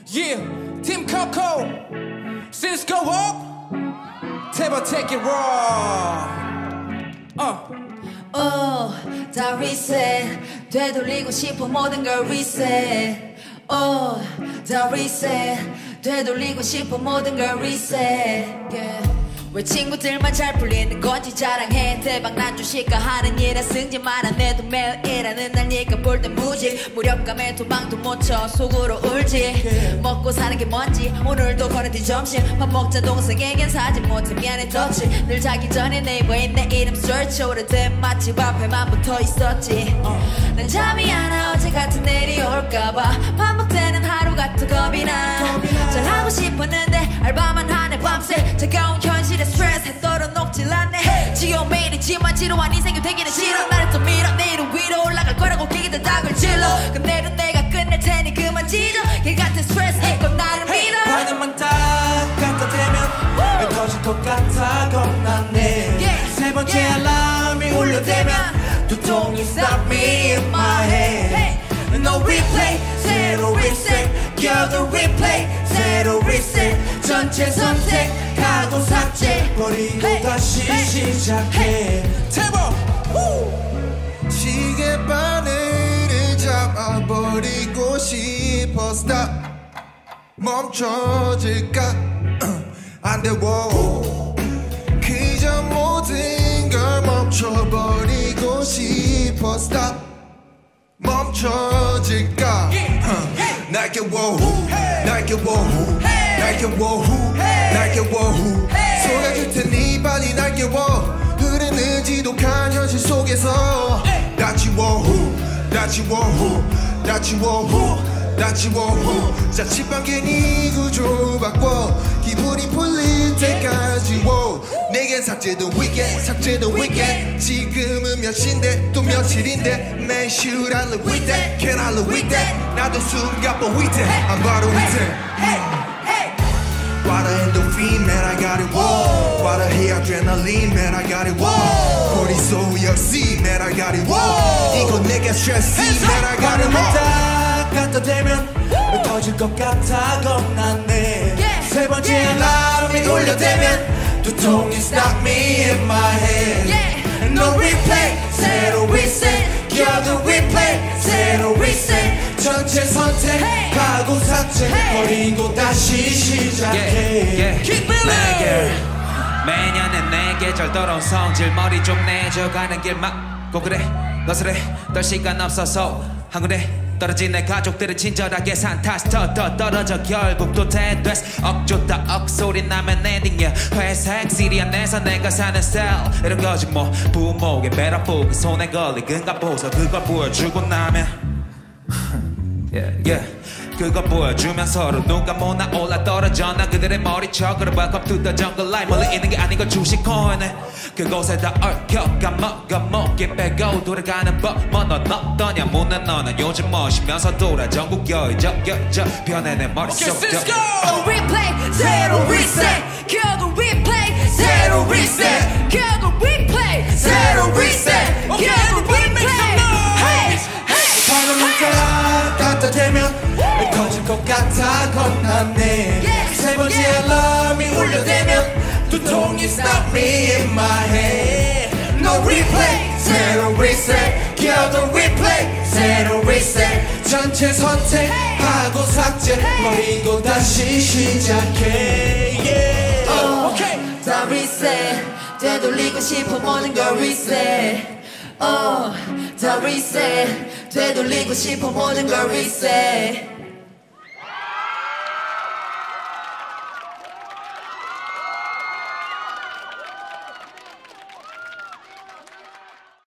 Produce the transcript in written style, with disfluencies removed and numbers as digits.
Yeah, Team Coco, Cisco Hope, Table take it raw. 다 reset 되돌리고 싶어 모든 걸 reset 다 reset 되돌리고 싶어 모든 걸 reset 왜 친구들만 잘 풀리는 건지 자랑해 대박 난 주식가 하는 일에 승진만 안 해도 매일 일하는 날 니가 볼 땐 무직 무력감에 도망도 못 쳐 속으로 울지 먹고 사는 게 뭔지 오늘도 거는 점심 밥 먹자 동생에겐 사지 못해 미안해 덧치 늘 자기 전에 네이버에 내 이름 search 오래된 맛집 앞에만 붙어 있었지 난 잠이 안 와 어제 같은 내일이 올까봐 반복되는 하루가 더 겁이 나 잘하고 싶었는데 알바만 하네 밤새 차가운 현실에 스트레스 해 떨어 녹질 않네 지옥 매일이지만 지루한 인생이 되기는 싫어 나를 또 밀어 내일은 위로 올라갈 거라고 기기들 닭을 질러 그날은 내가 끝낼 테니 그만 짖어 길 같은 스트레스 이건 나를 밀어 반응만 딱 갖다 대면 터질 것 같아 겁나네 세 번째 알람이 울려대면 두통이 stop me in my head No replay 새로 reset 껴도 replay 새로 reset 전체 선택하고 삭제 버리고 다시 시작해 Table. 시계바늘을 잡아버리고 싶어 Stop 멈춰질까 안 돼 그저 모든 걸 멈춰버리고 싶어 Stop 멈춰질까 날개 워후 날개 워후 날개 워후 날개 워후 쏟아질 테니 빨리 날개 워 흐르는 지독한 현실 속에서 다치 워후 다치 워후 다치 워후 다치 워후 자칫만 괜히 구조 바꿔 기분이 풀릴 때까지 워 내겐 삭제도 weekend 삭제도 weekend 지금은 몇 시인데 또 며칠인데 Man should I live with that Can I live with that 나도 숨가빠 with that I'm 바로 with that What a endorphin man I got it whoa What a hey adrenaline man I got it whoa cortisol 역시 man I got it whoa 이건 내게 stress man I got it whoa 갖다 대면 터질 것 같아 겁나네 세 번째 알람이 울려대면 두통이 stop me in my head No replay 새로 reset 껴도 replay 새로 reset 전체 선택하고 삭제 버리고 다시 시작해 Keep moving. 매년의 내 계절 더러운 성질 머리 좀 내줘가는 길 막고 그래 너스레 떨 시간 없어서 한 군데 떨어진 내 가족들은 친절하게 산타스 더 떨어져 결국 또 대됐어 억좋다 억소리 나면 엔딩이야 회색 시리 안에서 내가 사는 셀 이런 거지 뭐 부모에게 배라보고 손에 걸린 근가 보서 그걸 보여주고 나면 그걸 보여주면 서로 누가 못나 올라 떨어져 나 그들의 머리쳐그려 Welcome to the jungle life 멀리 있는 게 아니고 주식 코인에 그곳에다 얽혀 까먹어 목에 빼고 돌아가는 법 뭐 넌 어떠냐 묻는 너는 요즘 멋이면서 돌아 전국 여의저 변해 내 머릿속 replay 새로 reset 켜도 replay 새로 reset 켜도 replay 새로 reset 켜도 replay 반응만 딱 갖다 대면 터질 것 같아 겁나네 세 번째 알람이 울려대면 두통이 stop me in my head No replay 새로 reset 껴도 replay 새로 reset 전체 선택하고 삭제 버리고 다시 시작해 다 reset 되돌리고 싶어 모든 걸 reset 다 reset 되돌리고 싶어 모든 걸 reset